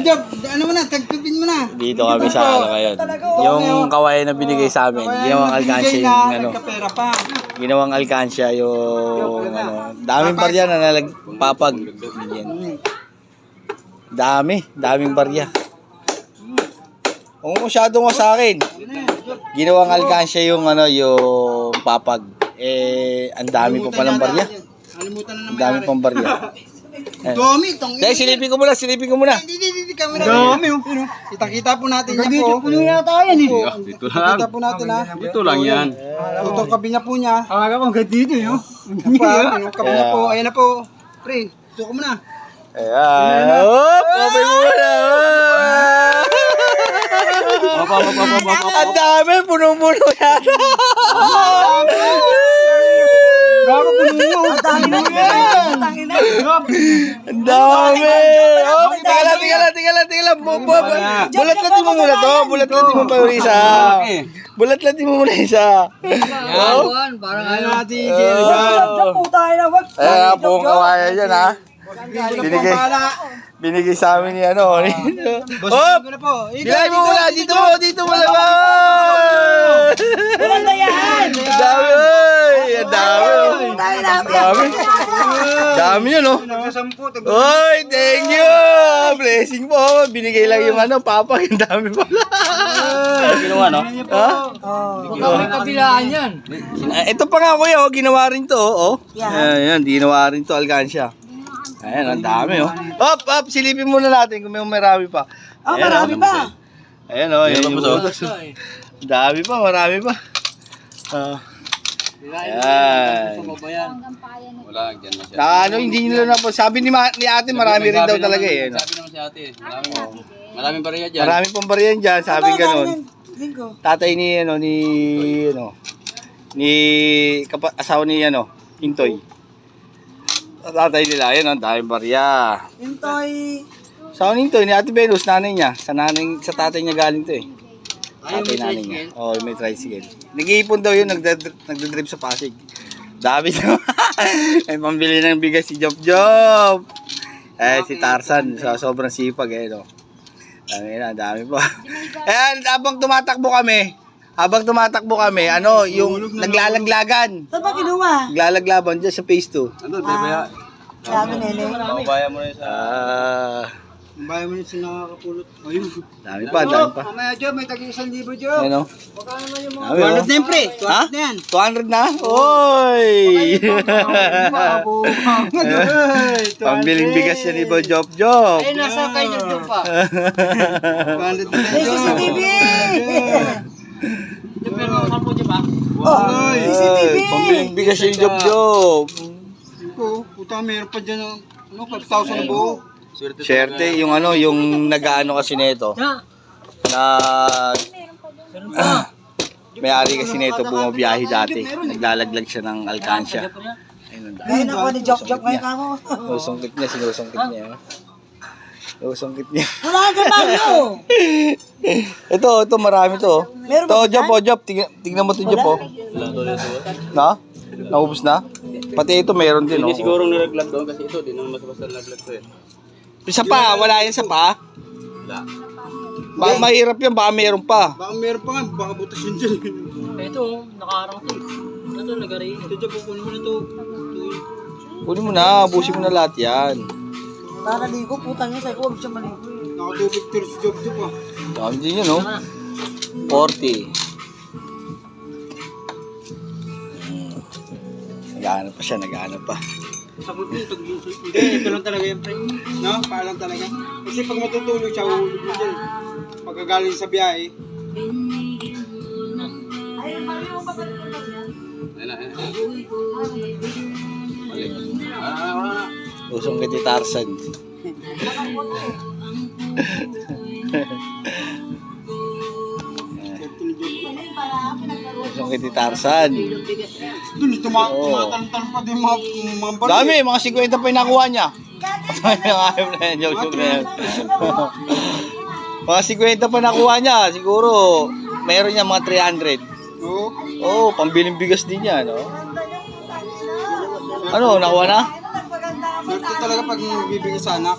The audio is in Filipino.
Job, ano mo na, tagpipin mo na. Dito kami sa ano ngayon. Yung kawayan na binigay sa amin, ginawang alkansya yung ano. Nagkapera pa. Ginawang alkansya yung ano. Daming barya na nalagpapag. Daming barya. Kung masyado nga sa akin, ginawang alkansya yung ano, yung papag. Eh, ang dami pa palang barya. Ang dami pang barya. Dami, itong Dahil silipin ko muna. Hindi, camera. Dami, kita-kita po natin yan po. Dito yata yan eh. Dito lang. Kita po natin ha. Dito lang yan. Ito kabi niya po niya. Akala ko hanggang dito yun. Kabi niya po, ayan na po. Pre, suko mo na. Ayan. Hop! Okay muna. Ang dami, punong-puno yata. Gago po ninyo. Ang dami na yan. Ang dami. Oh, tingala. Bulat-latin mo muna to. Bulat-latin mo pa yung isa. Bulat-latin mo muna isa. Yan, parang Ano natin Ayan, buong kawayan dyan ha. Binigay sa amin ni ano. Hop! Bilay mo muna. Dito mo laban. Walang dayan. Ang dami, oy. Ang dami. Dami yun, oh. Oy, thank you. Blessing po. Binigay lang yung ano, papa. Ang dami pala. Ginawa, no? Ha? May kabilaan yan. Ito pa nga, kuya, oh. Ginawa rin to, oh. Ayan, ginawa rin to, alkansya. Ayan, ang dami, oh. Hop, silipin muna natin kung may marami pa. Marami pa. Ayan, oh. Ayan yung butas. Dami pa, marami pa. Ayan. Wala, dyan na siya. Ano, hindi nila na po. Sabi ni ate, marami rin daw talaga eh. Sabi naman si ate. Maraming bariya dyan. Marami pong bariyan dyan, sabi ganun. Tatay ni, asawa ni, Intoy. Tatay nila, yan, ang daming barya. Intoy. Asawa ni Intoy, ni Ate Venus, nanay niya. Sa tatay niya galing to eh. Tatay nanay niya. Oo, may tricycle. Nag-iipon daw yun, nagdadrive sa Pasig. Dami daw. May pambili ng bigas si Job. Si Tarzan, sobrang sipag eh, no. Dami pa. Ayan, habang tumatakbo kami, yung naglalaglagan. Saan ba kinuha? Naglalaglaban dyan sa phase 2. Ano, baya? Sabi nene. Babaya mo na yun sa... Bayan mo yun sa nakakapulot. Ayun. Dami pa. Mamaya Job, may tag-1,000 Job. Ayan o. Baka naman yung mga... 200 na yun pre. 200 Ha? na yan. 200 na? Oy! Pambiling bigas yan ni Job. Ay, nasa kay Job pa. 200 na May yan. CCTV! Pero saan po dyan ba? Oh, CCTV! Pambiling bigas yan ni Job. Puta, meron pa dyan 5,000 buo. Swerte, yung nag-ano kasi nito. May-ari kasi nito bumabiyahe dati. Naglalaglag siya ng alkansya. Ayun, ang dami. Ngayon ako ni Job ngayon ka mo. Sinusungkit niya. Wala ka bagyo! Ito, marami to. Meron Ito, ba Job, tignan mo ito, Job, oh. Na? Naubos na? Pati ito, meron din, oh. Hindi siguro nilaglag doon kasi ito, di naman basta nilaglag to eh. Isa pa, wala yan sa pa. Wala. Baka mahirap yan, baka meron pa. Baka meron pa nga, baka butas yun dyan. Ito, nakaarang to. Ito, nagari. Ito Job, kukunin mo na to. Kunin mo na, busin mo na lahat yan. Nakaligo, putang yun. Sa'yo ko, huwag siya maligo eh. Naka 250 si Job ah. Dami din yan, oh. 40. Naghahanap pa siya, naghahanap pa. Sagot mo, hindi, ito lang talaga yung frame. No? Paalang talaga. Kasi pag matutulog siya, hulog mo dyan. Pagkagaling sa biyahe. Ayun, mariyo ba ba ito yan? Ayun. Balik. Wala. Usong kiti Tarzan. Usong kiti Tarzan. Doon, tumatanong pa din mga baril. Dami, mga 50 pa yung nakuha niya. Ayaw na yan, joke na yan. Mga 50 pa nakuha niya, siguro mayroon niya mga 300. Oo. Oo, pambiling bigas din niya, no? Ano, nakuha na? Swerte talaga pag bibigay sa anak.